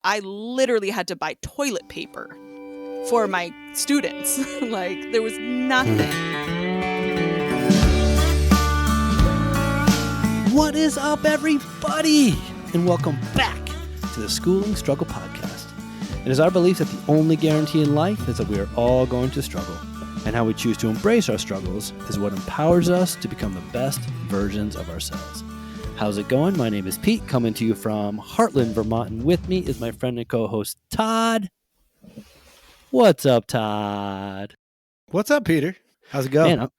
I literally had to buy toilet paper for my students. Like, there was nothing. What is up, everybody? And welcome back to the Schooling Struggle Podcast. It is our belief that the only guarantee in life is that we are all going to struggle. And how we choose to embrace our struggles is what empowers us to become the best versions of ourselves. How's it going? My name is Pete, coming to you from Heartland, Vermont. And with me is my friend and co-host, Todd. What's up, Todd? What's up, Peter? How's it going? Man,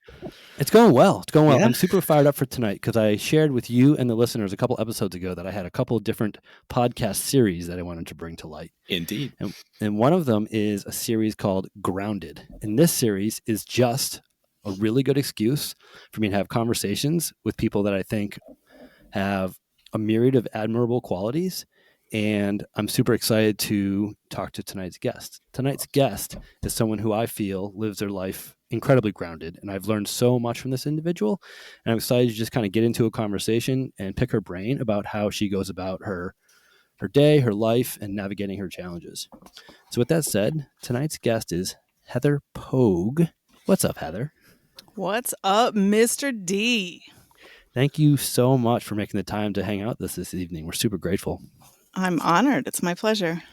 it's going well. It's going well. Yeah? I'm super fired up for tonight because I shared with you and the listeners a couple episodes ago that I had a couple of different podcast series that I wanted to bring to light. Indeed. And one of them is a series called Grounded. And this series is just a really good excuse for me to have conversations with people that I think have a myriad of admirable qualities. And I'm super excited to talk to tonight's guest. Tonight's guest is someone who I feel lives their life incredibly grounded. And I've learned so much from this individual. And I'm excited to just kind of get into a conversation and pick her brain about how she goes about her day, her life, and navigating her challenges. So with that said, tonight's guest is Heather Pogue. What's up, Heather? What's up, Mr. D? Thank you so much for making the time to hang out with us this evening. We're super grateful. I'm honored. It's my pleasure.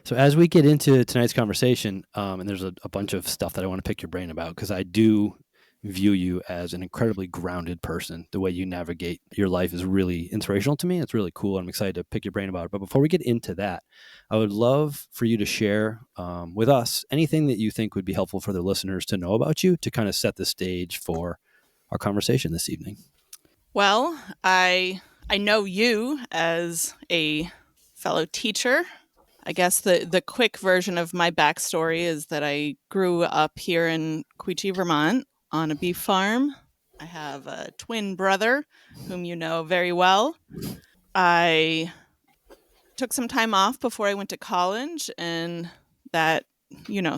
So as we get into tonight's conversation, and there's a bunch of stuff that I want to pick your brain about, because I do view you as an incredibly grounded person. The way you navigate your life is really inspirational to me. It's really cool. I'm excited to pick your brain about it. But before we get into that, I would love for you to share with us anything that you think would be helpful for the listeners to know about you to kind of set the stage for our conversation this evening. Well, I know you as a fellow teacher. I guess the quick version of my backstory is that I grew up here in Quechee, Vermont on a beef farm. I have a twin brother whom you know very well. I took some time off before I went to college, and that,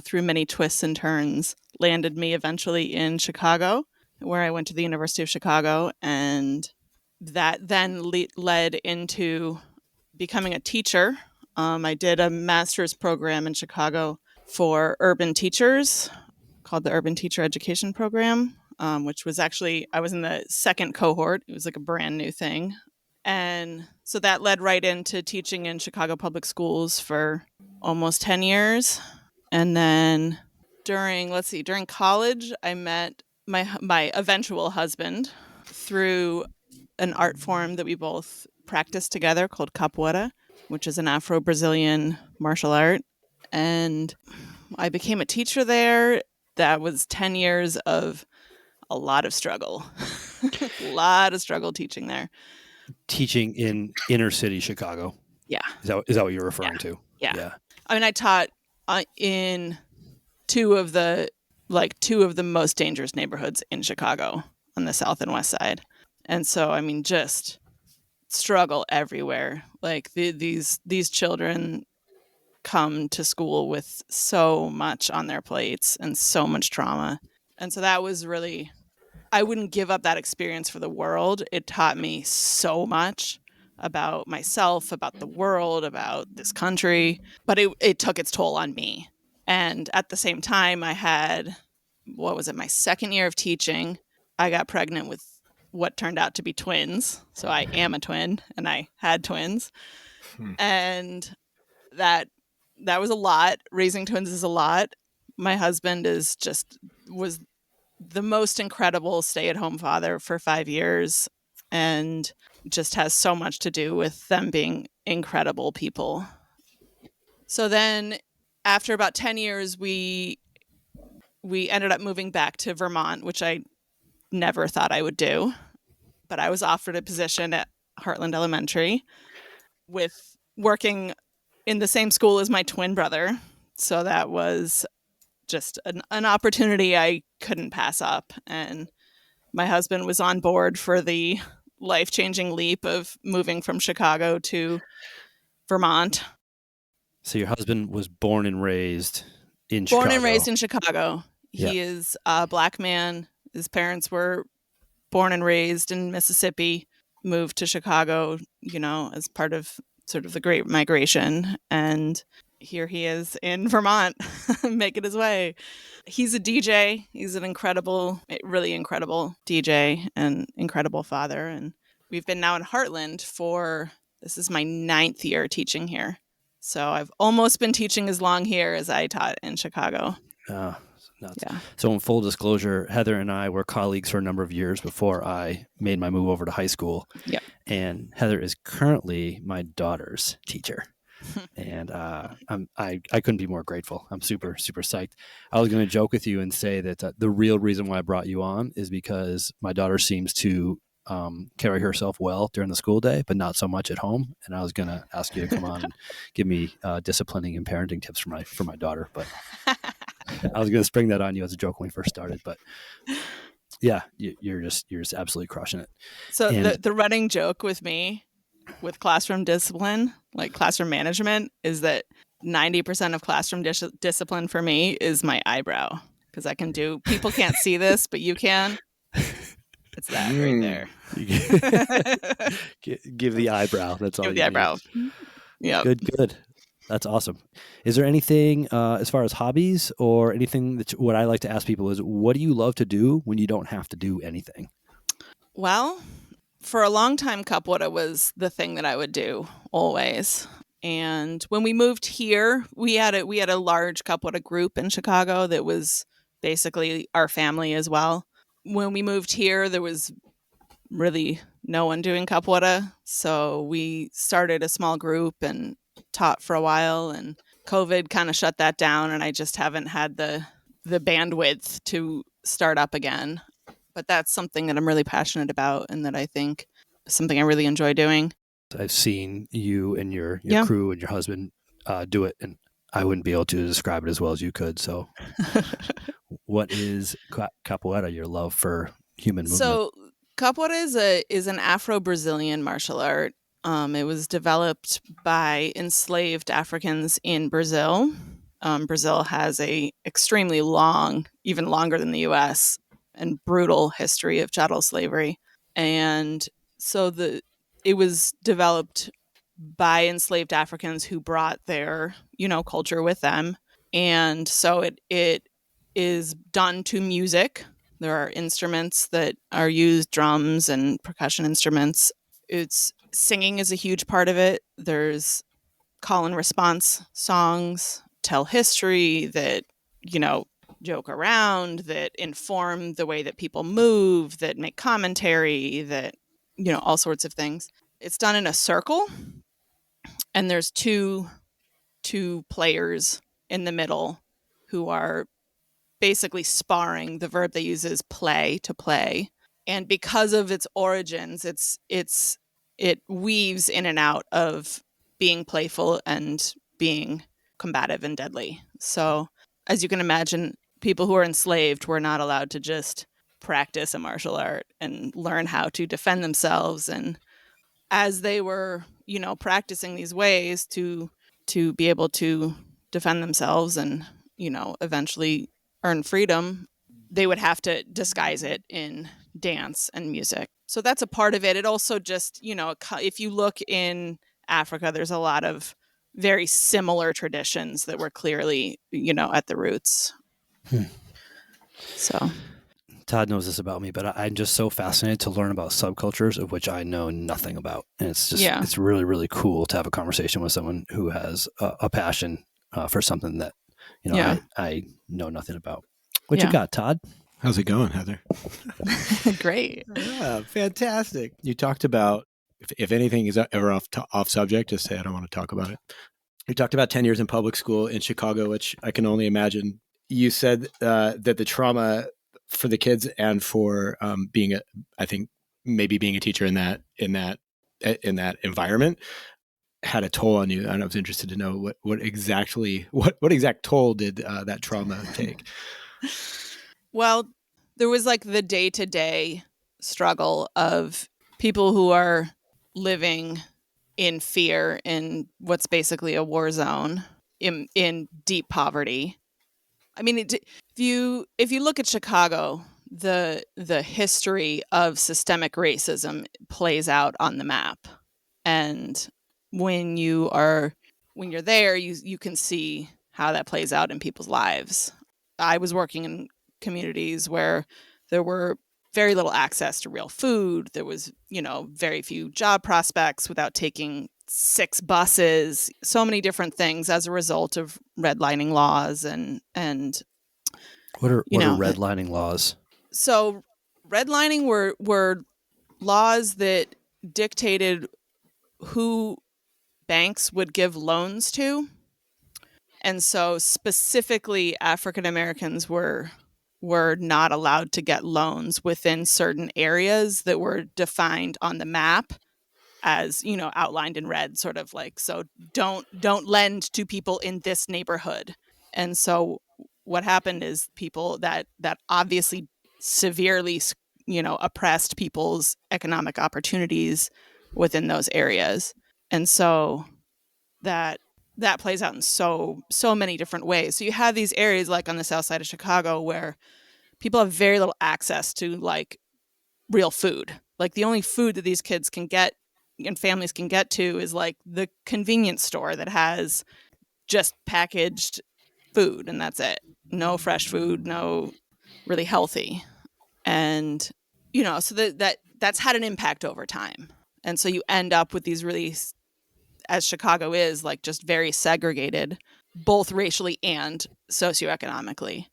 through many twists and turns, landed me eventually in Chicago, where I went to the University of Chicago, and that then led into becoming a teacher. I did a master's program in Chicago for urban teachers called the Urban Teacher Education Program, which was actually, I was in the second cohort. It was like a brand new thing. And so that led right into teaching in Chicago public schools for almost 10 years. And then during college, I met my eventual husband through an art form that we both practiced together called capoeira, which is an Afro-Brazilian martial art. And I became a teacher there. That was 10 years of a lot of struggle. A lot of struggle teaching there. Teaching in inner city Chicago. Yeah. Is that what you're referring to? Yeah. I mean, I taught in two of the most dangerous neighborhoods in Chicago on the south and west side. And so, I mean, just struggle everywhere. Like these children come to school with so much on their plates and so much trauma. And so that was really, I wouldn't give up that experience for the world. It taught me so much about myself, about the world, about this country, but it took its toll on me. And at the same time, I had, my second year of teaching, I got pregnant with what turned out to be twins. So I am a twin, and I had twins. And that was a lot. Raising twins is a lot. My husband was the most incredible stay-at-home father for 5 years, and just has so much to do with them being incredible people. So then after about 10 years, we ended up moving back to Vermont, which I never thought I would do. But I was offered a position at Heartland Elementary with working in the same school as my twin brother. So that was just an opportunity I couldn't pass up. And my husband was on board for the life-changing leap of moving from Chicago to Vermont. So your husband was born and raised in Chicago. Born and raised in Chicago. Yeah. He is a Black man. His parents were born and raised in Mississippi, moved to Chicago, as part of sort of the Great Migration. And here he is in Vermont making his way. He's a DJ. He's an really incredible DJ and incredible father. And we've been now in Heartland this is my 9th year teaching here. So I've almost been teaching as long here as I taught in Chicago. Nuts. Yeah. So in full disclosure, Heather and I were colleagues for a number of years before I made my move over to high school. Yeah. And Heather is currently my daughter's teacher. And I couldn't be more grateful. I'm super, super psyched. I was going to joke with you and say that the real reason why I brought you on is because my daughter seems to carry herself well during the school day, but not so much at home. And I was going to ask you to come on and give me disciplining and parenting tips for my daughter. But I was going to spring that on you as a joke when we first started. But yeah, you're just absolutely crushing it. So the running joke with me with classroom discipline, like classroom management, is that 90% of classroom discipline for me is my eyebrow, because I can do, people can't see this, but you can. It's that right there. Give the eyebrow. That's all. Give the eyebrow. Yeah. Good. That's awesome. Is there anything as far as hobbies or anything what I like to ask people is, what do you love to do when you don't have to do anything? Well, for a long time, Cupwada was the thing that I would do always. And when we moved here, we had a large Cupwada group in Chicago that was basically our family as well. When we moved here, there was really no one doing Cupwada, so we started a small group and taught for a while, and COVID kind of shut that down, and I just haven't had the bandwidth to start up again. But that's something that I'm really passionate about, and that I think is something I really enjoy doing. I've seen you and your crew and your husband do it, and I wouldn't be able to describe it as well as you could. So what is Capoeira, your love for human movement? So Capoeira is an Afro-Brazilian martial art. It was developed by enslaved Africans in Brazil. Brazil has a extremely long, even longer than the U.S., and brutal history of chattel slavery. And so it was developed by enslaved Africans who brought their, culture with them. And so it is done to music. There are instruments that are used, drums and percussion instruments. Singing is a huge part of it. There's call and response songs, tell history that, joke around, that inform the way that people move, that make commentary, that, all sorts of things. It's done in a circle, and there's two players in the middle who are basically sparring. The verb they use is play, to play. And because of its origins, it weaves in and out of being playful and being combative and deadly. So, as you can imagine, people who are enslaved were not allowed to just practice a martial art and learn how to defend themselves. And as they were, practicing these ways to be able to defend themselves and, eventually earn freedom, they would have to disguise it in dance and music. So that's a part of it. It also just, if you look in Africa, there's a lot of very similar traditions that were clearly, at the roots. So Todd knows this about me, but I'm just so fascinated to learn about subcultures of which I know nothing about. And it's just, It's really, really cool to have a conversation with someone who has a passion for something that, I know nothing about. What you got, Todd? How's it going, Heather? Great. Yeah, fantastic. You talked about, if anything is ever off subject, just say I don't want to talk about it. You talked about 10 years in public school in Chicago, which I can only imagine. You said that the trauma for the kids and for being a teacher in that environment had a toll on you. And I was interested to know what exact toll did that trauma take? Well, there was like the day-to-day struggle of people who are living in fear in what's basically a war zone, in deep poverty. I mean, if you look at Chicago, the history of systemic racism plays out on the map. And when you're there, you can see how that plays out in people's lives. I was working in communities where there were very little access to real food. There was, very few job prospects without taking 6 buses, so many different things as a result of redlining laws and What are you know redlining laws? so redlining were laws that dictated who banks would give loans to. And so specifically African Americans were not allowed to get loans within certain areas that were defined on the map as, outlined in red, sort of like, so don't lend to people in this neighborhood. And so what happened is people that obviously severely, oppressed people's economic opportunities within those areas. And so that plays out in so many different ways. So you have these areas like on the south side of Chicago where people have very little access to like real food. Like the only food that these kids can get and families can get to is like the convenience store that has just packaged food, and that's it. No fresh food, no really healthy. And so that's had an impact over time. And so you end up with these really, as Chicago is, like just very segregated, both racially and socioeconomically.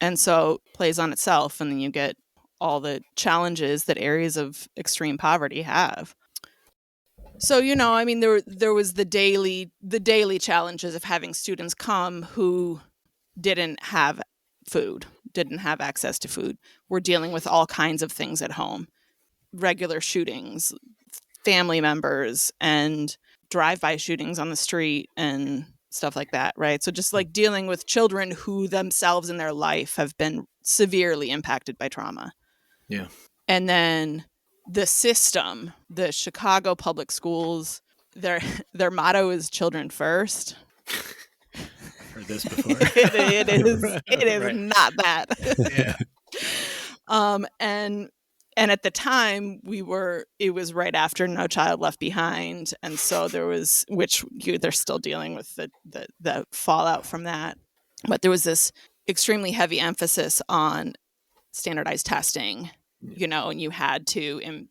And so plays on itself, and then you get all the challenges that areas of extreme poverty have. So, there was the daily challenges of having students come who didn't have food, didn't have access to food. We're dealing with all kinds of things at home, regular shootings, family members, and drive-by shootings on the street and stuff like that, right? So just like dealing with children who themselves in their life have been severely impacted by trauma. Yeah. And then the system, the Chicago public schools, their motto is children first. Heard this before. It is Right. not that. Yeah. And at the time it was right after No Child Left Behind. And so there was, they're still dealing with the fallout from that. But there was this extremely heavy emphasis on standardized testing, and you had to,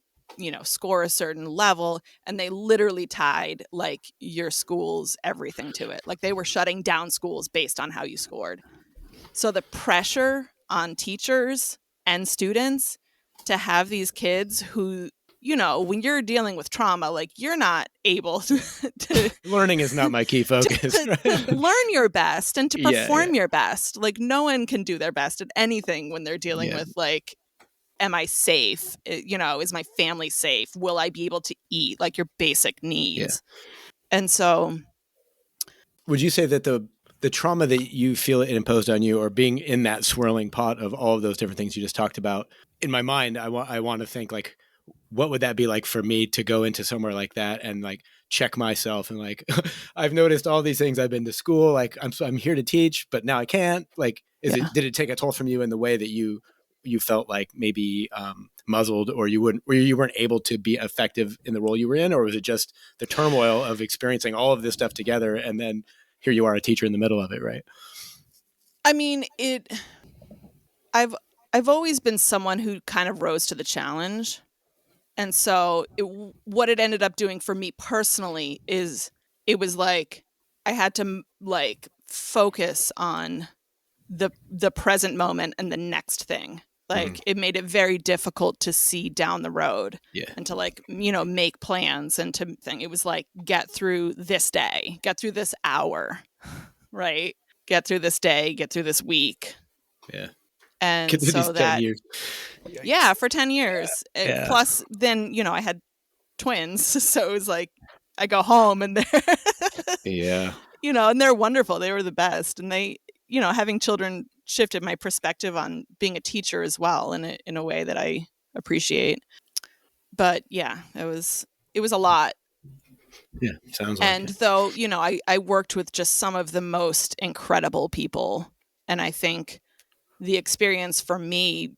score a certain level, and they literally tied like your school's everything to it. Like they were shutting down schools based on how you scored. So the pressure on teachers and students to have these kids who, when you're dealing with trauma, like you're not able to Learning is not my key focus. to learn your best and to perform your best. Like no one can do their best at anything when they're dealing with like, am I safe? Is my family safe? Will I be able to eat? Like your basic needs. Yeah. And so would you say that the trauma that you feel it imposed on you, or being in that swirling pot of all of those different things you just talked about, in my mind, I want to think like, what would that be like for me to go into somewhere like that and like check myself and like, I've noticed all these things. I've been to school, like I'm here to teach, but now I can't. Like, did it take a toll from you in the way that you felt like maybe muzzled, or you weren't able to be effective in the role you were in, or was it just the turmoil of experiencing all of this stuff together, and then here you are, a teacher in the middle of it, right? I mean, I've always been someone who kind of rose to the challenge. And so what it ended up doing for me personally is it was like I had to like focus on the present moment and the next thing. Like it made it very difficult to see down the road and to like, make plans and to think. It was like, get through this day, get through this hour, right? Get through this day, get through this week. Yeah. And so that, 10 years. Yeah, for 10 years. Yeah. Plus then, I had twins. So it was like, I go home and they're, and they're wonderful. They were the best. And they, having children shifted my perspective on being a teacher as well in a way that I appreciate. But yeah, it was a lot. Yeah, sounds like and it. Though, I worked with just some of the most incredible people. And I think the experience for me,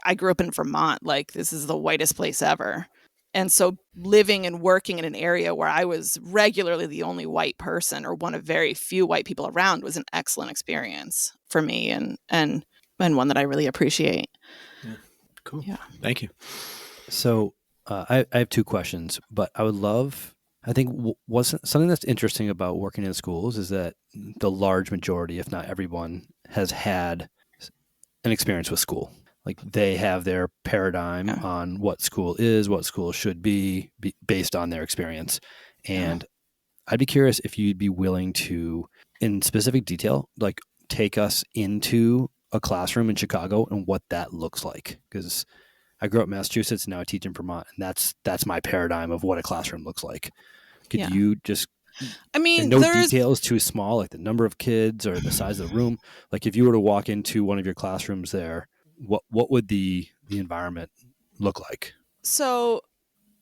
I grew up in Vermont. Like this is the whitest place ever. And so living and working in an area where I was regularly the only white person or one of very few white people around was an excellent experience for me, and one that I really appreciate. Yeah. Cool. Yeah. Thank you. So I have two questions, but I would love, I think wasn't something that's interesting about working in schools is that the large majority, if not everyone, has had an experience with school. Like they have their paradigm Yeah. on what school is, what school should be based on their experience. And I'd be curious if you'd be willing to, in specific detail, like take us into a classroom in Chicago and what that looks like. Because I grew up in Massachusetts and now I teach in Vermont, and that's my paradigm of what a classroom looks like. Could Yeah. you just, I mean, and no there's details too small, like the number of kids or the size of the room. Like if you were to walk into one of your classrooms there, what would the environment look like? so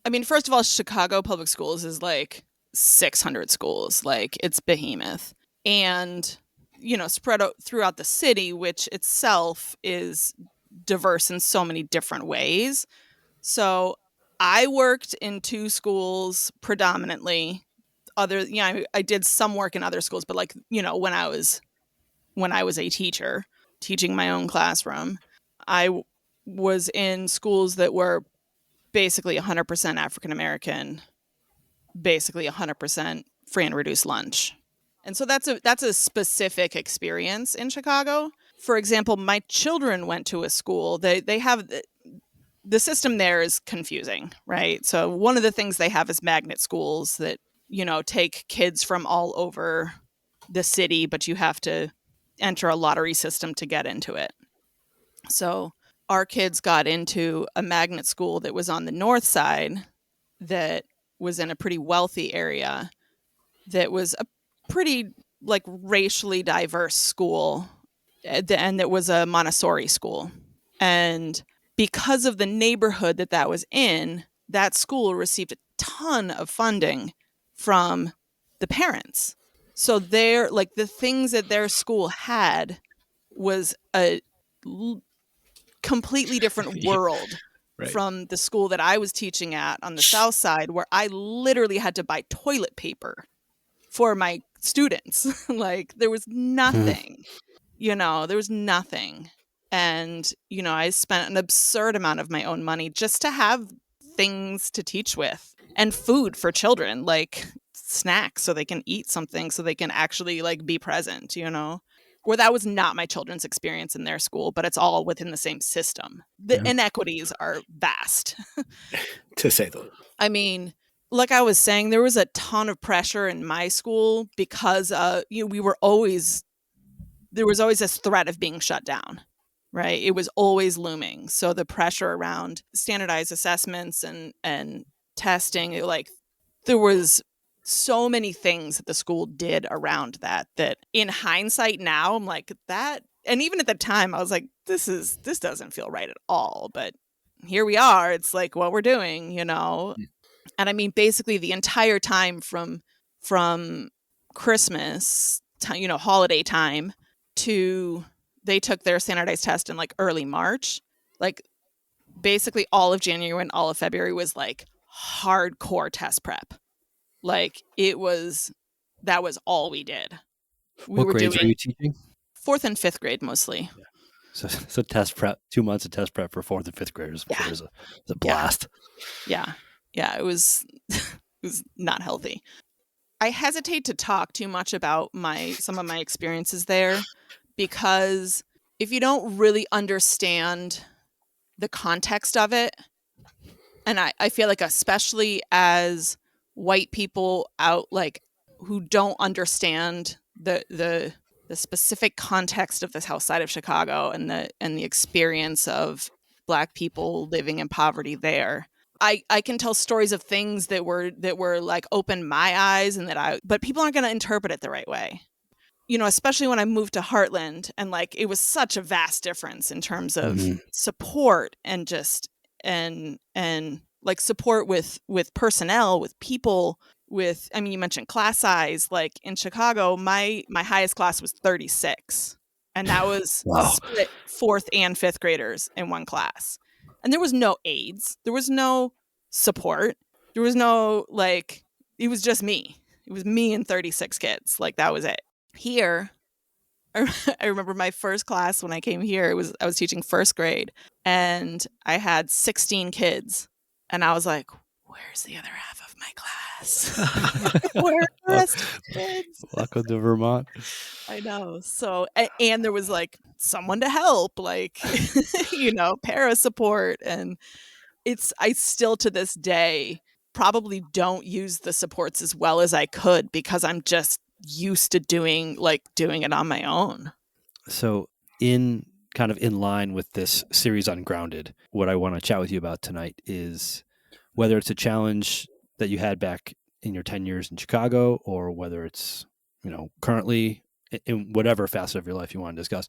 I mean, first of all, Chicago Public Schools is like 600 schools, like it's behemoth, and spread out throughout the city, which itself is diverse in so many different ways. So I worked in two schools predominantly. I did some work in other schools, but like when I was a teacher teaching my own classroom, I was in schools that were basically 100% African American, basically 100% free and reduced lunch. And so that's a specific experience in Chicago. For example, my children went to a school. They have the system there is confusing, right? So one of the things they have is magnet schools that take kids from all over the city, but you have to enter a lottery system to get into it. So our kids got into a magnet school that was on the north side, that was in a pretty wealthy area, that was a pretty like racially diverse school, and it was a Montessori school. And because of the neighborhood that was in, that school received a ton of funding from the parents. So the things that their school had was a completely different world Right. from the school that I was teaching at on the south side, where I literally had to buy toilet paper for my students. Like there was nothing, there was nothing. And, I spent an absurd amount of my own money just to have things to teach with and food for children, like snacks so they can eat something, so they can actually like be present, Where that was not my children's experience in their school, but it's all within the same system. The inequities are vast. To say the least. I mean, like I was saying, there was a ton of pressure in my school because there was always this threat of being shut down, right? It was always looming. So the pressure around standardized assessments and testing, there was so many things that the school did around that in hindsight now I'm like that. And even at the time I was like, this doesn't feel right at all. But here we are. It's like what we're doing, And I mean, basically the entire time from Christmas, holiday time, to they took their standardized test in like early March. Like basically all of January and all of February was like hardcore test prep. Like that was all we did. What grades were you teaching? 4th and 5th grade mostly. Yeah. So test prep, 2 months of test prep for 4th and 5th graders. Yeah. It was a blast. Yeah. It was it was not healthy. I hesitate to talk too much about some of my experiences there, because if you don't really understand the context of it, and I feel like especially as white people out, like who don't understand the specific context of the south side of Chicago and the experience of Black people living in poverty there, I can tell stories of things that were like opened my eyes, and but people aren't going to interpret it the right way. Especially when I moved to Heartland, and like it was such a vast difference in terms of support and just and like support with personnel, with people, I mean, you mentioned class size. Like in Chicago, my highest class was 36, and that was split 4th and 5th graders in one class. And there was no aides. There was no support. There was no like, it was just me. It was me and 36 kids. Like that was it. Here, I remember my first class when I came here, I was teaching first grade and I had 16 kids and I was like, where's the other half of my class? Where are the rest of the kids? Welcome to Vermont. I know. So, and there was like someone to help, like, para support. And I still to this day probably don't use the supports as well as I could because I'm just used to doing it on my own. So in line with this series on Grounded, what I want to chat with you about tonight is whether it's a challenge that you had back in your 10 years in Chicago or whether it's, currently in whatever facet of your life you want to discuss.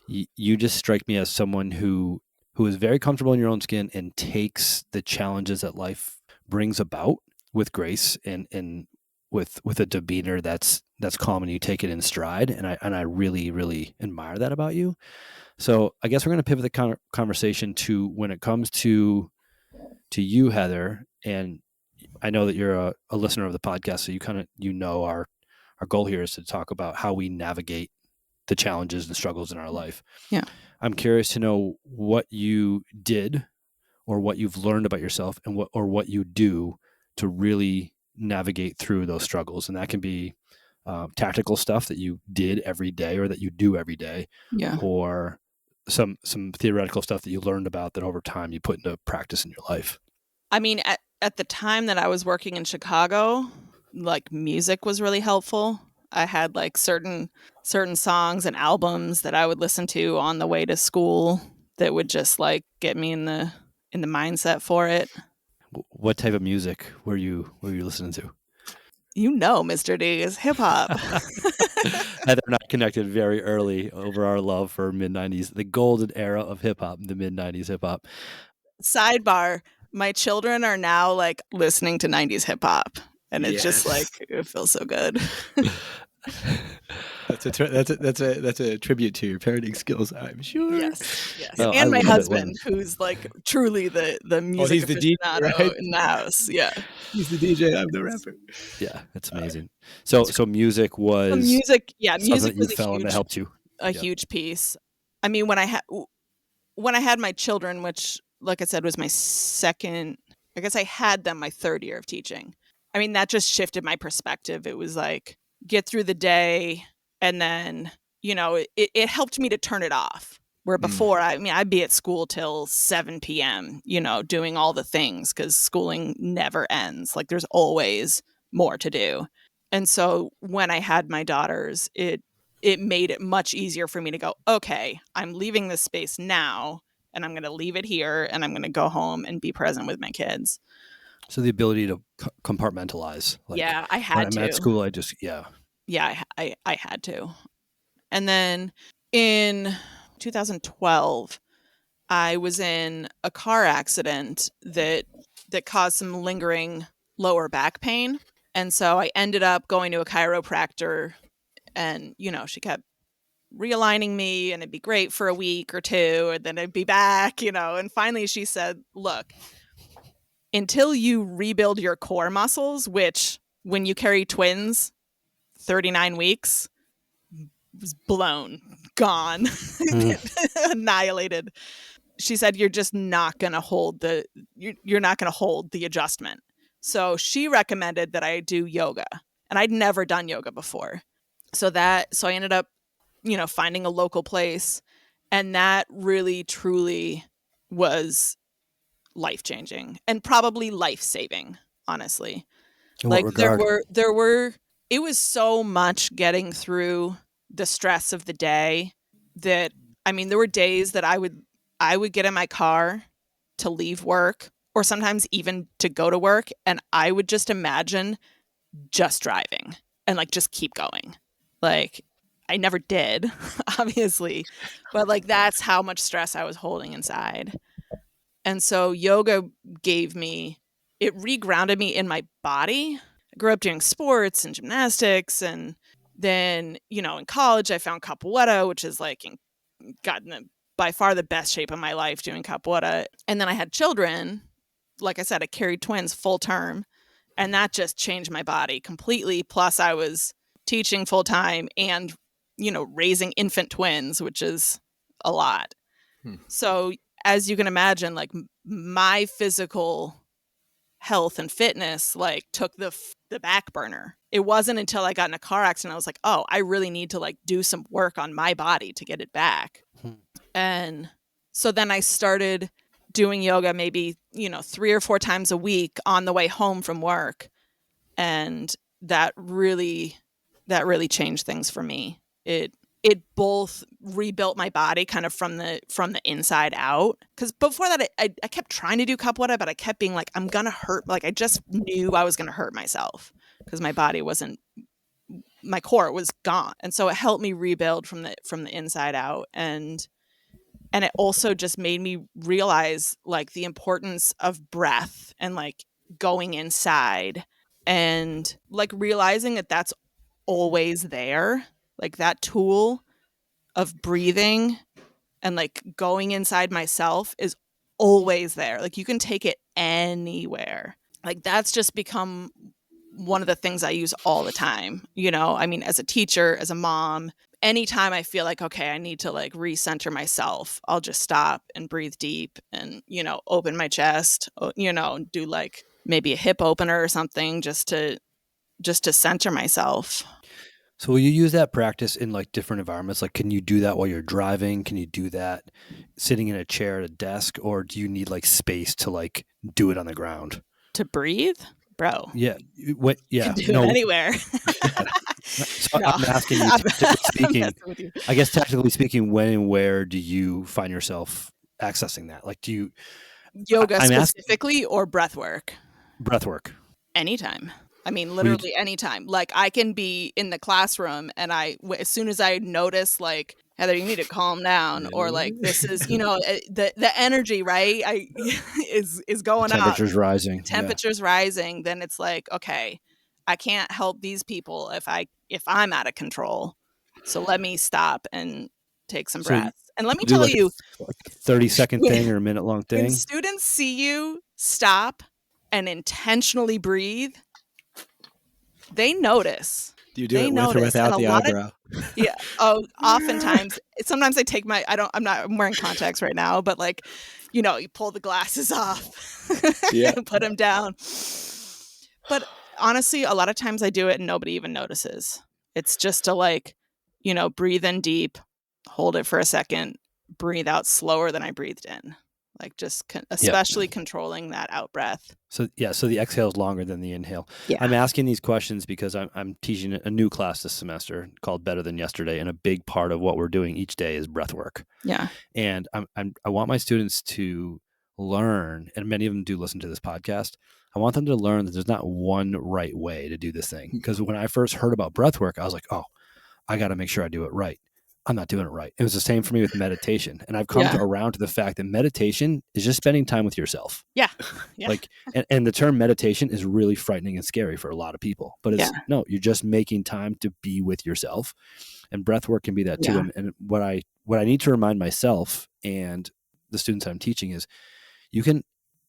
You just strike me as someone who is very comfortable in your own skin and takes the challenges that life brings about with grace and with a demeanor that's calm and you take it in stride. And I really, really admire that about you. So I guess we're going to pivot the conversation to when it comes to you, Heather, and I know that you're a listener of the podcast, so our goal here is to talk about how we navigate the challenges and struggles in our life. Yeah. I'm curious to know what you did or what you've learned about yourself and what you do to really navigate through those struggles. And that can be tactical stuff that you did every day or that you do every day, Yeah. or some theoretical stuff that you learned about that over time you put into practice in your life. I mean, at the time that I was working in Chicago, like music was really helpful. I had like certain songs and albums that I would listen to on the way to school that would just like get me in the mindset for it. What type of music were you listening to? Mr. D is hip hop. Heather and I connected very early over our love for mid-90s, the golden era of hip hop, the mid-90s hip hop. Sidebar, my children are now like listening to 90s hip hop and it's just like, it feels so good. That's a tribute to your parenting skills, I'm sure. Yes. Oh, and my husband, who's like truly the music he's the DJ, right? in the house. Yeah, he's the DJ. I'm the rapper. Yeah, it's amazing. So music was music was was that helped you. A huge piece. I mean, when I had my children, which, like I said, was my second. I guess I had them my third year of teaching. I mean, that just shifted my perspective. It was like, get through the day, and then it helped me to turn it off. Where before, I'd be at school till 7 p.m. Doing all the things because schooling never ends. Like there's always more to do. And so when I had my daughters, it made it much easier for me to go, okay, I'm leaving this space now, and I'm going to leave it here, and I'm going to go home and be present with my kids. So the ability to compartmentalize. Like, yeah, I had to. When I'm at school, I had to. And then in 2012, I was in a car accident that caused some lingering lower back pain. And so I ended up going to a chiropractor, and, she kept realigning me, and it'd be great for a week or two, and then I'd be back, and finally she said, look, until you rebuild your core muscles, which when you carry twins, 39 weeks, was blown, gone, annihilated. She said, you're just not going to hold you're not going to hold the adjustment. So she recommended that I do yoga, and I'd never done yoga before. So I ended up, finding a local place, and that really, truly was life-changing and probably life-saving, honestly. In what regard? It was so much getting through the stress of the day that, there were days that I would get in my car to leave work, or sometimes even to go to work, and I would just imagine just driving and like just keep going. Like I never did, obviously, but like that's how much stress I was holding inside. And so yoga it regrounded me in my body. I grew up doing sports and gymnastics, and then, in college I found capoeira, which is like gotten by far the best shape of my life doing capoeira. And then I had children, like I said, I carried twins full term, and that just changed my body completely. Plus I was teaching full time and, raising infant twins, which is a lot. So as you can imagine, like my physical health and fitness like took the back burner. It wasn't until I got in a car accident I was like, oh, I really need to like do some work on my body to get it back. And so then I started doing yoga maybe 3 or 4 times a week on the way home from work, and that really changed things for me. It both rebuilt my body kind of from the inside out. Because before that, I kept trying to do capoeira, but I kept being like, I'm going to hurt. Like, I just knew I was going to hurt myself because my body wasn't, my core was gone. And so it helped me rebuild from the inside out. And it also just made me realize like the importance of breath and like going inside and like realizing that that's always there. Like that tool of breathing and like going inside myself is always there. Like you can take it anywhere. Like that's just become one of the things I use all the time. I mean, as a teacher, as a mom, anytime I feel like, okay, I need to like recenter myself, I'll just stop and breathe deep and, open my chest, do like maybe a hip opener or something just to center myself. So will you use that practice in like different environments? Like, can you do that while you're driving? Can you do that sitting in a chair at a desk? Or do you need like space to like do it on the ground? To breathe? Bro. Yeah. You can do it anywhere. So I'm asking you, technically speaking, I guess technically speaking, when and where do you find yourself accessing that? Like, do you... Yoga specifically or breath work? Breath work. Anytime. I mean, literally anytime. Like I can be in the classroom and as soon as I notice like, Heather, you need to calm down, really? Or like this is, the energy, right? is going up. Temperature's rising. Temperature's rising. Then it's like, okay, I can't help these people if I'm out of control. So let me stop and take some breaths. And let me tell you, like a 30-second thing or a minute-long thing. When students see you stop and intentionally breathe, they notice. Do you do it with or without the eyebrow? Yeah. Oh, oftentimes. Sometimes I take I'm wearing contacts right now, but like, you pull the glasses off and put them down. But honestly, a lot of times I do it and nobody even notices. It's just to like, breathe in deep, hold it for a second, breathe out slower than I breathed in. Like just especially controlling that out breath. So the exhale is longer than the inhale. Yeah. I'm asking these questions because I'm teaching a new class this semester called Better Than Yesterday, and a big part of what we're doing each day is breath work. Yeah. And I want my students to learn, and many of them do listen to this podcast. I want them to learn that there's not one right way to do this thing. Because when I first heard about breath work, I was like, oh, I got to make sure I do it right. I'm not doing it right. It was the same for me with meditation. And I've come around to the fact that meditation is just spending time with yourself. Yeah. Like, and the term meditation is really frightening and scary for a lot of people, but no, you're just making time to be with yourself, and breath work can be that too. Yeah. And what I need to remind myself and the students I'm teaching is you can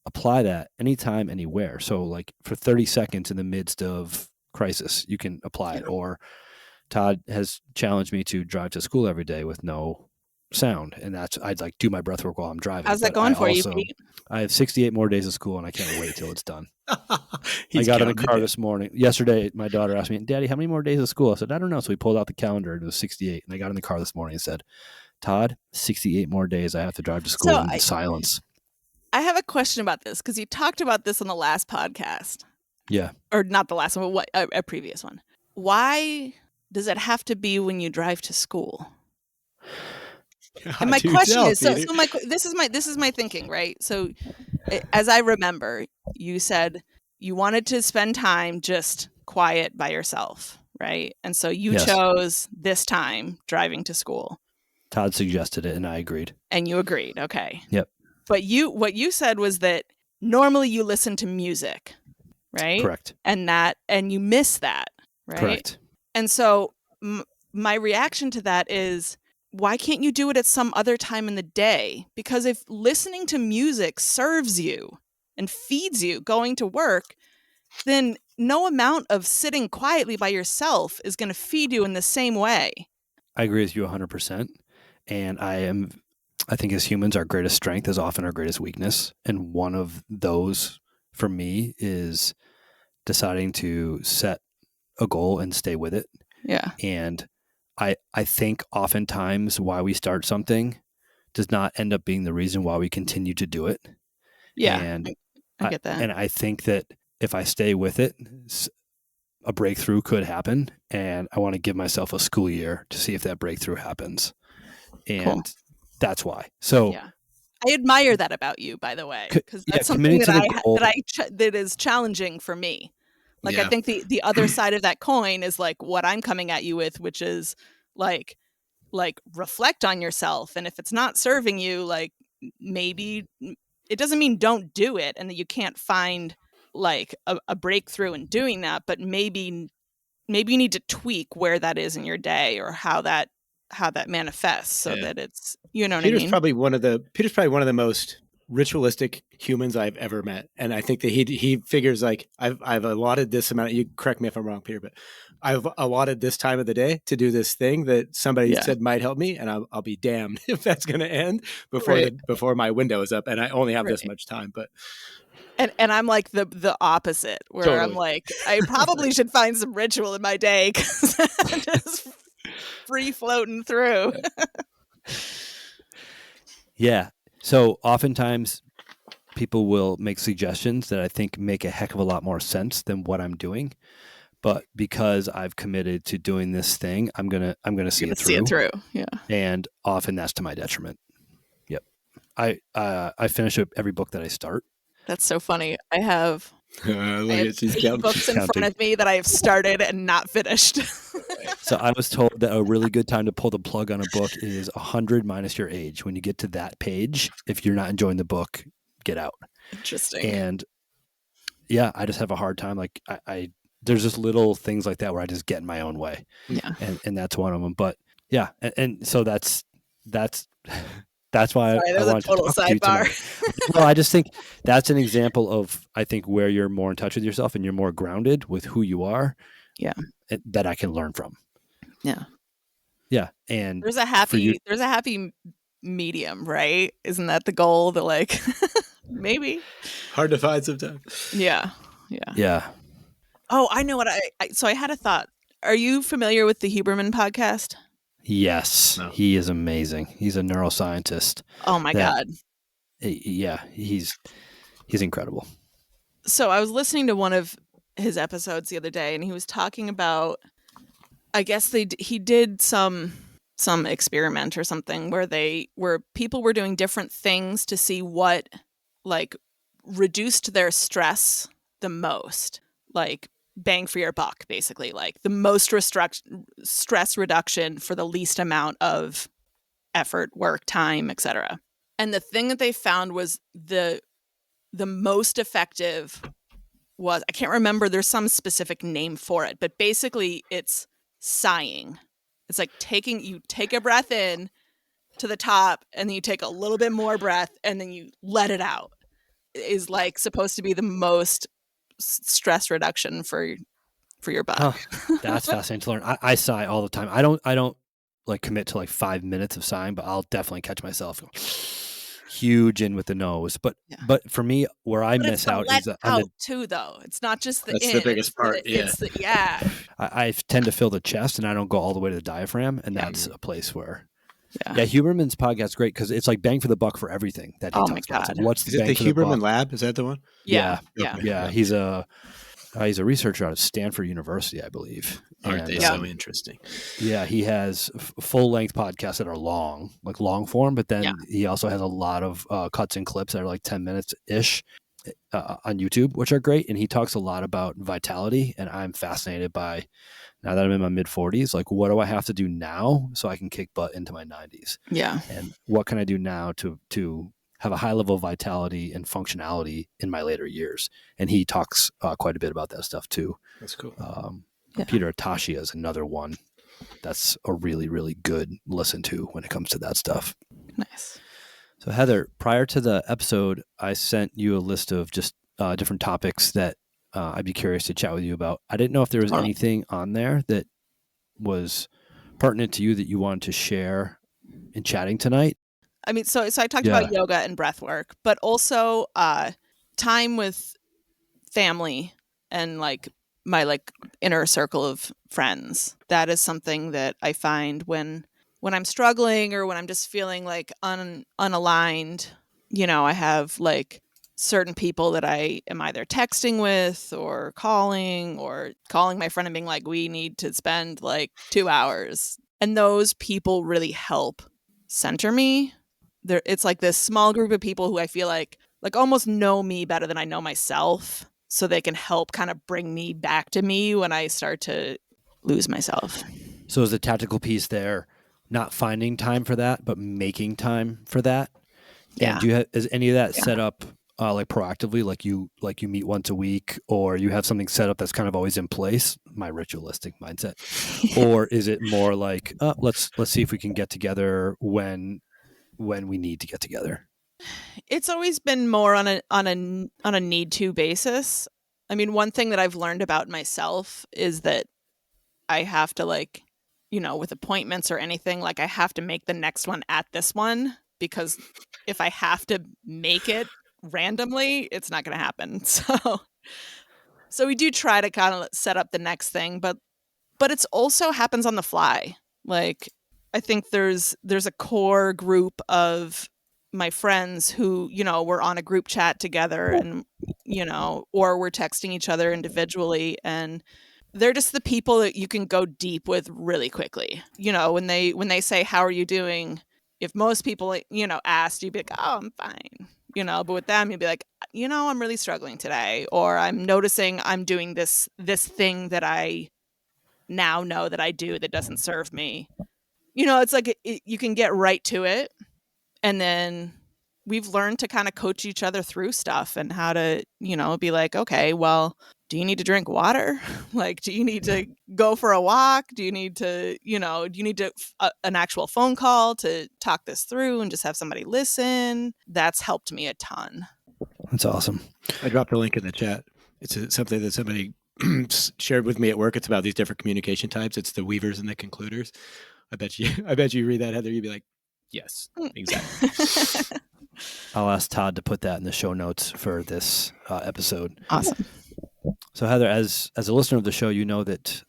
apply that anytime, anywhere. So like for 30 seconds in the midst of crisis, you can apply it. Or Todd has challenged me to drive to school every day with no sound, and I'd like do my breath work while I'm driving. How's that going for you, Pete? I have 68 more days of school, and I can't wait till it's done. I got in the car this morning. Yesterday, my daughter asked me, Daddy, how many more days of school? I said, I don't know. So we pulled out the calendar, and it was 68. And I got in the car this morning and said, Todd, 68 more days I have to drive to school in silence. I have a question about this, because you talked about this on the last podcast. Yeah. Or not the last one, but a previous one. Why does it have to be when you drive to school? And my question is, this is my thinking, right? So as I remember, you said you wanted to spend time just quiet by yourself, right? And so you chose this time driving to school. Todd suggested it, and I agreed. And you agreed, okay. Yep. But what you said was that normally you listen to music, right? Correct. And you miss that, right? Correct. And so my reaction to that is, why can't you do it at some other time in the day? Because if listening to music serves you, and feeds you going to work, then no amount of sitting quietly by yourself is going to feed you in the same way. I agree with you 100%. And I think as humans, our greatest strength is often our greatest weakness. And one of those for me is deciding to set a goal and stay with it. Yeah. And I think oftentimes why we start something does not end up being the reason why we continue to do it. Yeah. And I get that. And I think that if I stay with it, a breakthrough could happen. And I want to give myself a school year to see if that breakthrough happens. And that's why. So yeah. I admire that about you, by the way, because that's something that is challenging for me. Like, I think the other side of that coin is like what I'm coming at you with, which is like reflect on yourself. And if it's not serving you, like maybe it doesn't mean don't do it and that you can't find like a breakthrough in doing that, but maybe you need to tweak where that is in your day or how that manifests so that it's, you know what I mean? Peter's probably one of the most ritualistic humans I've ever met. And I think that he figures like I've allotted this amount, you correct me if I'm wrong, Peter, but I've allotted this time of the day to do this thing that somebody said might help me. And I'll be damned if that's going to end before my window is up. And I only have this much time, but. And I'm like the opposite where I'm like, I probably should find some ritual in my day because I'm just free floating through. Yeah. So oftentimes people will make suggestions that I think make a heck of a lot more sense than what I'm doing. But because I've committed to doing this thing, I'm gonna see it through. Yeah. And often that's to my detriment. Yep. I finish up every book that I start. That's so funny. I have 8 books in front of me that I have started and not finished. So I was told that a really good time to pull the plug on a book is 100 minus your age. When you get to that page, if you're not enjoying the book, get out. Interesting. And yeah, I just have a hard time. Like I there's just little things like that where I just get in my own way. Yeah. And that's one of them. But yeah, and so that's why I wanted to talk to you tonight. Well, I just think that's an example of, I think, where you're more in touch with yourself and you're more grounded with who you are. Yeah. That I can learn from. Yeah. Yeah. And there's a happy medium, right? Isn't that the goal? That like maybe hard to find sometimes. Yeah. Yeah. Yeah. Oh, I know what so I had a thought. Are you familiar with the Huberman podcast? Yes, no. He is amazing. He's a neuroscientist. Oh my God. Yeah, he's incredible. So I was listening to one of his episodes the other day, and he was talking about, I guess he did some experiment or something where people were doing different things to see what like reduced their stress the most, like bang for your buck, basically, like the most stress reduction for the least amount of effort, work, time, etc. And the thing that they found was the most effective was, I can't remember, there's some specific name for it, but basically it's sighing. It's like you take a breath in to the top and then you take a little bit more breath and then you let it out. It is like supposed to be the most stress reduction for your butt. Oh, that's fascinating to learn. I sigh all the time. I don't like commit to like 5 minutes of sighing, but I'll definitely catch myself huge in with the nose. But for me, where I miss out is out too, though. It's not just the that's the biggest part. I tend to fill the chest, and I don't go all the way to the diaphragm, and that's a place where. Yeah, Huberman's podcast is great because it's like bang for the buck for everything that he talks about. So what's is it the Huberman Lab? Is that the one? Yeah. He's a researcher out of Stanford University, I believe. Aren't they so interesting? Yeah, he has full-length podcasts that are long, like long form, but then he also has a lot of cuts and clips that are like 10 minutes-ish on YouTube, which are great. And he talks a lot about vitality, and I'm fascinated by, now that I'm in my mid-40s, like what do I have to do now so I can kick butt into my 90s? Yeah. And what can I do now to have a high level of vitality and functionality in my later years? And he talks quite a bit about that stuff too. That's cool. Peter Atashia is another one that's a really, really good listen to when it comes to that stuff. Nice. So Heather, prior to the episode, I sent you a list of just different topics that I'd be curious to chat with you about. I didn't know if there was anything on there that was pertinent to you that you wanted to share in chatting tonight. I mean, so I talked about yoga and breath work, but also time with family and like my like inner circle of friends. That is something that I find when I'm struggling or when I'm just feeling like unaligned. You know, I have like certain people that I am either texting with or calling my friend and being like, we need to spend like 2 hours. And those people really help center me. It's like this small group of people who I feel like almost know me better than I know myself, so they can help kind of bring me back to me when I start to lose myself. So is the tactical piece there not finding time for that, but making time for that? Yeah. And do you have, is any of that set up like proactively, like you meet once a week, or you have something set up that's kind of always in place? My ritualistic mindset. Or is it more like let's see if we can get together when we need to get together? It's always been more on a need to basis. I mean, one thing that I've learned about myself is that I have to like, you know, with appointments or anything, like I have to make the next one at this one, because if I have to make it randomly, it's not going to happen. So we do try to kind of set up the next thing, but it's also happens on the fly. Like I think there's a core group of my friends who, you know, we're on a group chat together and, you know, or we're texting each other individually, and they're just the people that you can go deep with really quickly. You know, when they say, how are you doing? If most people, you know, asked, you'd be like, oh, I'm fine. You know, but with them, you'd be like, you know, I'm really struggling today, or I'm noticing I'm doing this thing that I now know that I do that doesn't serve me. You know, it's like you can get right to it. And then we've learned to kind of coach each other through stuff and how to, you know, be like, okay, well, do you need to drink water? Like, do you need to go for a walk? Do you need to, you know, do you need to an actual phone call to talk this through and just have somebody listen? That's helped me a ton. That's awesome. I dropped a link in the chat. It's something that somebody shared with me at work. It's about these different communication types. It's the weavers and the concluders. I bet you read that, Heather. You'd be like, yes, exactly. I'll ask Todd to put that in the show notes for this episode. Awesome. So Heather, as a listener of the show, you know that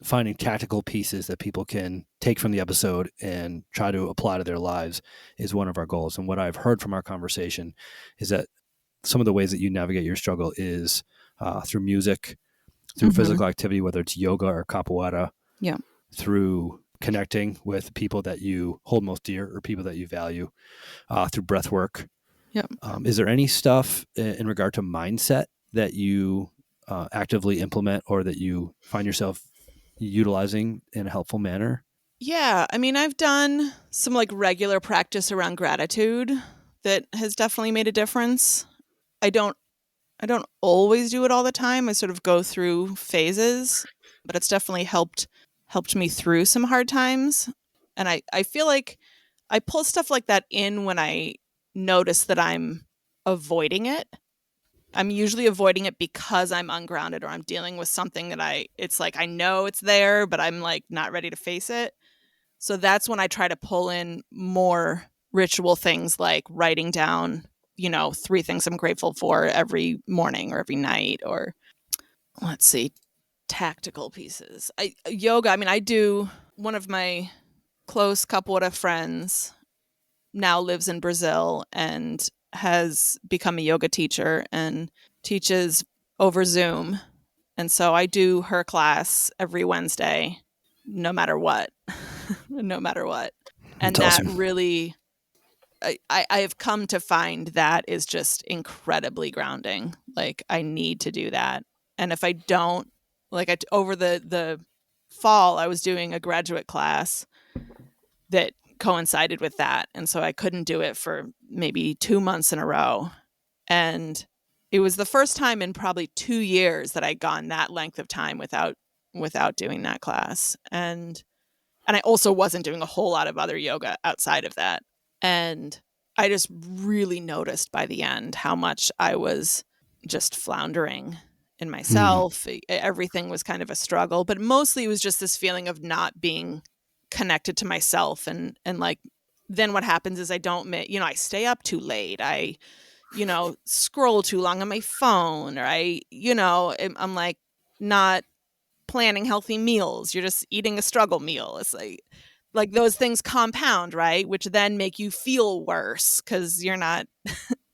finding tactical pieces that people can take from the episode and try to apply to their lives is one of our goals. And what I've heard from our conversation is that some of the ways that you navigate your struggle is through music, through physical activity, whether it's yoga or capoeira, through connecting with people that you hold most dear or people that you value, through breath work. Is there any stuff in regard to mindset that you actively implement or that you find yourself utilizing in a helpful manner? Yeah, I mean, I've done some like regular practice around gratitude that has definitely made a difference. I don't always do it all the time. I sort of go through phases, but it's definitely helped me through some hard times. And I feel like I pull stuff like that in when I notice that I'm avoiding it. I'm usually avoiding it because I'm ungrounded or I'm dealing with something that it's like I know it's there, but I'm like not ready to face it. So that's when I try to pull in more ritual things like writing down, you know, 3 things I'm grateful for every morning or every night, or let's see, tactical pieces. Yoga, I mean, I do. One of my close capoeira friends now lives in Brazil and has become a yoga teacher and teaches over Zoom. And so I do her class every Wednesday, no matter what. No matter what. And That's that awesome. really, I have come to find that is just incredibly grounding. Like I need to do that. And if I don't, like over the fall, I was doing a graduate class that coincided with that. And so I couldn't do it for maybe 2 months in a row. And it was the first time in probably 2 years that I'd gone that length of time without doing that class. And I also wasn't doing a whole lot of other yoga outside of that. And I just really noticed by the end how much I was just floundering in myself. Everything was kind of a struggle, but mostly it was just this feeling of not being connected to myself. And like, then what happens is I don't, I stay up too late. I, scroll too long on my phone, or I'm like not planning healthy meals. You're just eating a struggle meal. It's like those things compound, right? Which then make you feel worse because you're not,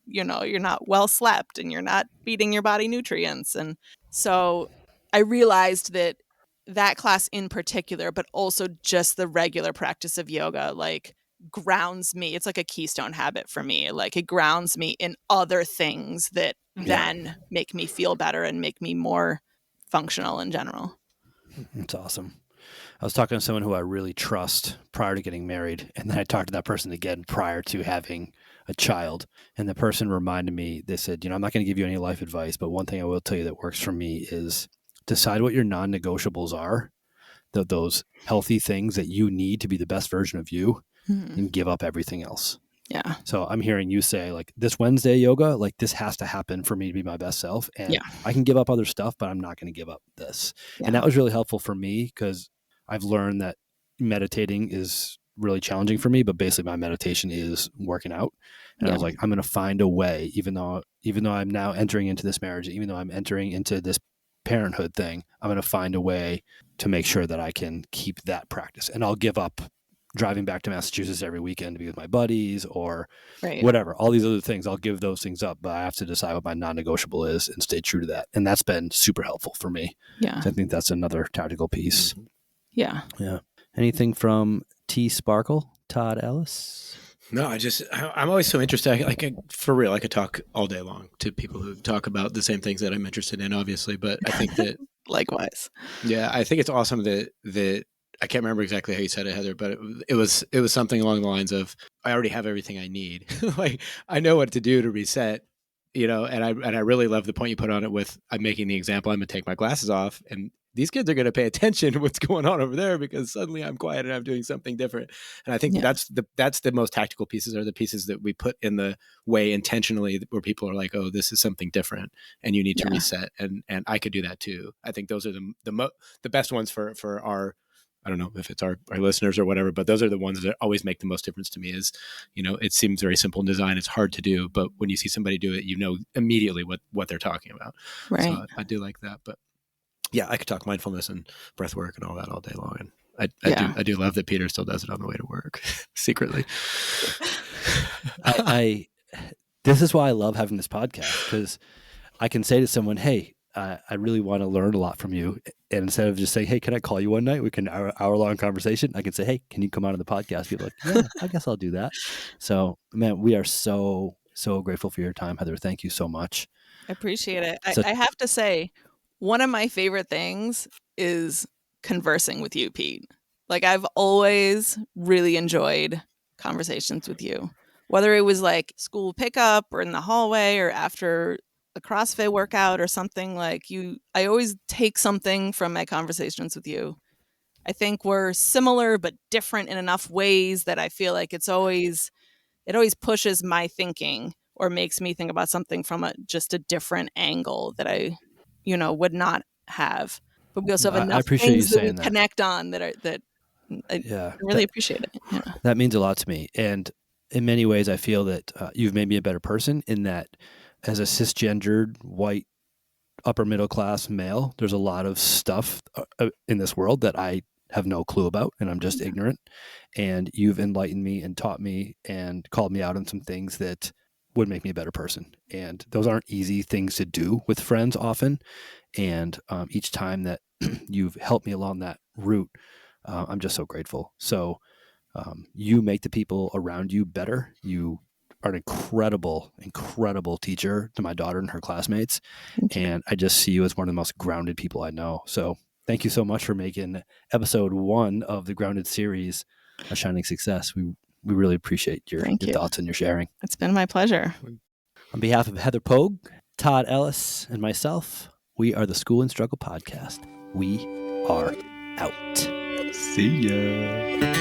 you're not well slept and you're not feeding your body nutrients. And so I realized that class in particular, but also just the regular practice of yoga, like grounds me. It's like a keystone habit for me. Like it grounds me in other things that then make me feel better and make me more functional in general. That's awesome. I was talking to someone who I really trust prior to getting married, and then I talked to that person again prior to having a child. And the person reminded me, they said, I'm not going to give you any life advice, but one thing I will tell you that works for me is decide what your non-negotiables are, those healthy things that you need to be the best version of you, and give up everything else. Yeah. So I'm hearing you say, like, this Wednesday yoga, like this has to happen for me to be my best self. And I can give up other stuff, but I'm not going to give up this. Yeah. And that was really helpful for me because I've learned that meditating is really challenging for me, but basically my meditation is working out. And I was like, I'm going to find a way, even though I'm now entering into this marriage, even though I'm entering into this parenthood thing, I'm going to find a way to make sure that I can keep that practice. And I'll give up driving back to Massachusetts every weekend to be with my buddies or whatever, all these other things. I'll give those things up, but I have to decide what my non-negotiable is and stay true to that. And that's been super helpful for me. Yeah. So I think that's another tactical piece. Yeah. Yeah. Anything from T Sparkle, Todd Ellis? No, I'm always so interested. For real, I could talk all day long to people who talk about the same things that I'm interested in, obviously. But I think that likewise. Yeah. I think it's awesome that I can't remember exactly how you said it, Heather, but it was something along the lines of, I already have everything I need. Like I know what to do to reset, and I really love the point you put on it with, I'm making the example, I'm going to take my glasses off and these kids are going to pay attention to what's going on over there because suddenly I'm quiet and I'm doing something different. And I think that's the most tactical pieces, are the pieces that we put in the way intentionally, where people are like, oh, this is something different and you need to reset. And I could do that too. I think those are the best ones for our, I don't know if it's our listeners or whatever, but those are the ones that always make the most difference to me. Is, it seems very simple in design. It's hard to do, but when you see somebody do it, immediately what they're talking about. Right. So I do like that. But yeah, I could talk mindfulness and breath work and all that all day long. And I do love that Peter still does it on the way to work secretly. This is why I love having this podcast, because I can say to someone, hey, I really want to learn a lot from you. And instead of just saying, hey, can I call you one night? We can hour-long conversation. I can say, hey, can you come on to the podcast? People are like, yeah, I guess I'll do that. So, man, we are so, so grateful for your time, Heather. Thank you so much. I appreciate it. I have to say, one of my favorite things is conversing with you, Pete. Like, I've always really enjoyed conversations with you, whether it was like school pickup or in the hallway or after a CrossFit workout or something. Like I always take something from my conversations with you. I think we're similar but different in enough ways that I feel like it always pushes my thinking or makes me think about something from just a different angle that I, would not have. But we also have enough things that we connect on that I really appreciate it. Yeah. That means a lot to me. And in many ways, I feel that you've made me a better person, in that as a cisgendered, white, upper middle class male, there's a lot of stuff in this world that I have no clue about, and I'm just ignorant. And you've enlightened me and taught me and called me out on some things that would make me a better person. And those aren't easy things to do with friends often. And each time that you've helped me along that route, I'm just so grateful. So you make the people around you better. You are an incredible, incredible teacher to my daughter and her classmates. And I just see you as one of the most grounded people I know. So thank you so much for making episode 1 of the Grounded series a shining success. We really appreciate your thoughts and your sharing. It's been my pleasure. On behalf of Heather Pogue, Todd Ellis, and myself, we are the School and Struggle Podcast. We are out. See ya.